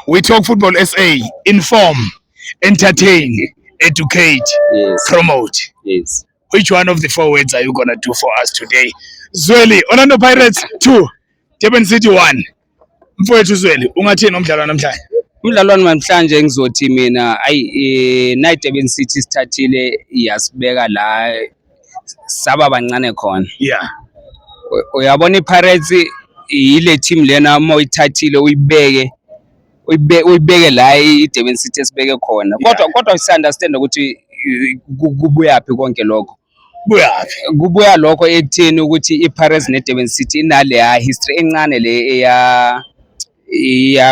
We talk football SA, inform, entertain, educate, Yes. promote. Yes. Which one of the 4 words are you gonna do for us today? Zweli, Orlando Pirates 2, Durban City 1. Mfowethu Zweli, ungathini umdlalo namhlanje? Umdlalo namhlanje ngizothi mina Night Durban City sithathile yasibeka la saba bancane khona. Yeah. Uyabona iPirates ile team lena uma uyithathile uyibeke la iDurban City esibeke khona. Kodwa si understand ukuthi kubuya phi konke lokho. Kubuya lokho ekutheni ukuthi iPirates neDurban City inale history encane le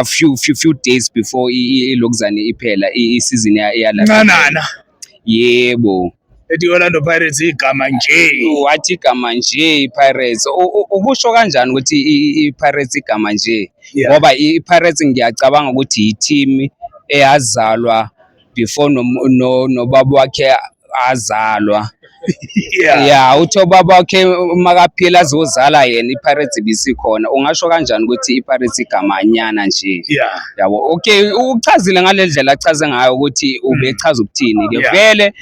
few days before ilokuzane iphela season yala. Ncanana. Yebo. Ethi Orlando Pirates igama nje. Wathi igama nje iPirates. Ukusho kanjani ukuthi iPirates igama nje? Ngoba iPirates ngiyacabanga ukuthi i-team eyazalwa before nobaba wakhe azalwa. Yeah, uthi baba wakhe makaphila azozala yena iPirates bisikhona. Ungasho kanjani ukuthi iPirates igama nyana nje? Yeah. Yabo. Okay, uchazile ngalendlela achaze ngayo ukuthi ubechaza ukuthini ke vele.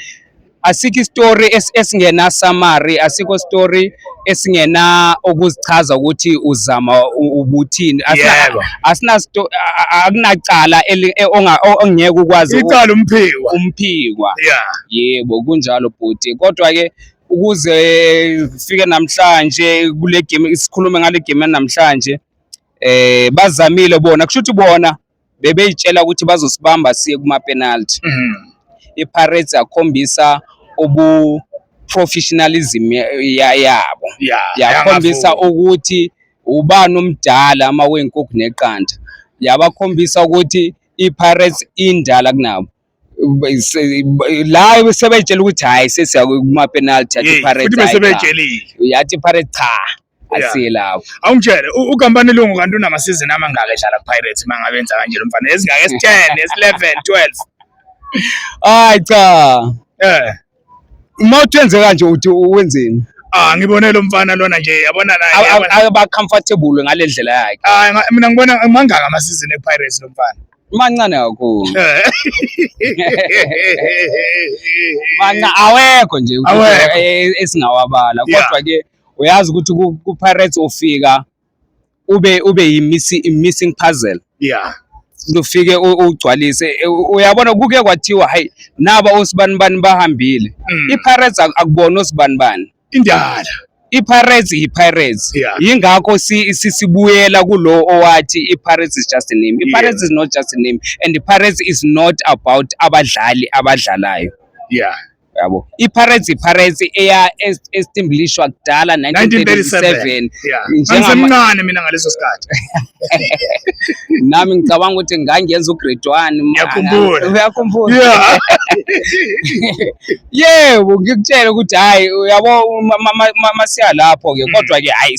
Asikho story esingena summary, asikho story esingena ukuzichaza ukuthi uzama ubuthini. Asina akunacala ongeke ukwazi icala umphikwa. Yeah. Yebo kunjalo bhuti. Kodwa ke ukuze fike namhlanje kule game isikhulume ngale game namhlanje bazamile bona kusho ukuthi bona bebeyitshela ukuthi bazosibamba siye kuma penalty. iPirates akhombisa professionalism yabo. Yakhombisa ukuthi ubani umdala ama wenkukhu neqanda. Yabakhombisa ukuthi iPirates indala kunabo. La sebeyitshela ukuthi hayi sesiya kuma penalty yathi iPirates. Futhi besebeyitshelile. Yathi iPirates cha. Asilapho. Awungitshele ukampani lungu kanti unama season amangaka edlala kuPirates mangabenza kanje lo mfana ezingaka esi10 esi11 12. Hayi cha. Uma uthenze kanje uthi wenzeni? Ngibone lo mfana lona nje yabona naye aba comfortable ngalendlela yakhe. Mina ngibona mangaka ama season ePirates lo mfana. Mancane kakhulu. Manje awekho nje esingawabala kodwa ke uyazi ukuthi kuPirates ufika ube missing puzzle. Yeah. Ufike ugcwalise uyabona kuke kwathiwa hayi naba osibanibani bahambile. iPirates akubona osibanibani indala. iPirates yingakho sibuyela kulo owathi iPirates is just a name. iPirates is not just a name and iPirates is not about abadlali abadlalayo. Yeah. Yabo. iPirates eya established kudala 1937. Ngisemncane mina ngaleso sikhathi. Nami ngicabanga ukuthi ngangenza ugrade 1. Uyakhumbula? Yeah. Yebo ngikutshela ukuthi hayi uyabo masiya lapho ke kodwa ke hayi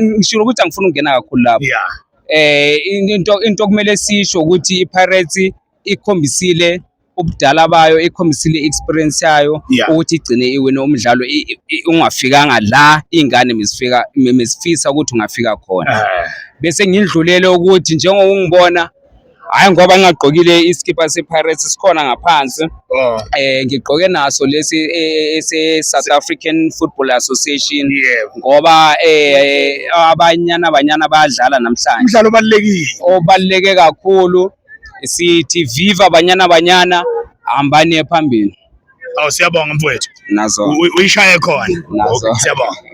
ngisho ukuthi angifuni ukungena kakhulu lapho. Into kumele sisho ukuthi iPirates ikhombisile ubudala bayo, ikhombisile experience yayo ukuthi igcine iwina umdlalo ungafikanga la ingane mesifisa ukuthi ungafika khona. Bese ngindlulele ukuthi njengoba ungibona hayi ngoba ngingagqokile iskipa sePirates sikhona ngaphansi. Ngigqoke naso lesi South African Football Association ngoba abanyana bayadlala namhlanje. Umdlalo obaluleke kakhulu. Sithi viva banyana hambani phambili. Siyabonga mfowethu. Nazo. Uyishaye khona. Nazo. Siyabonga.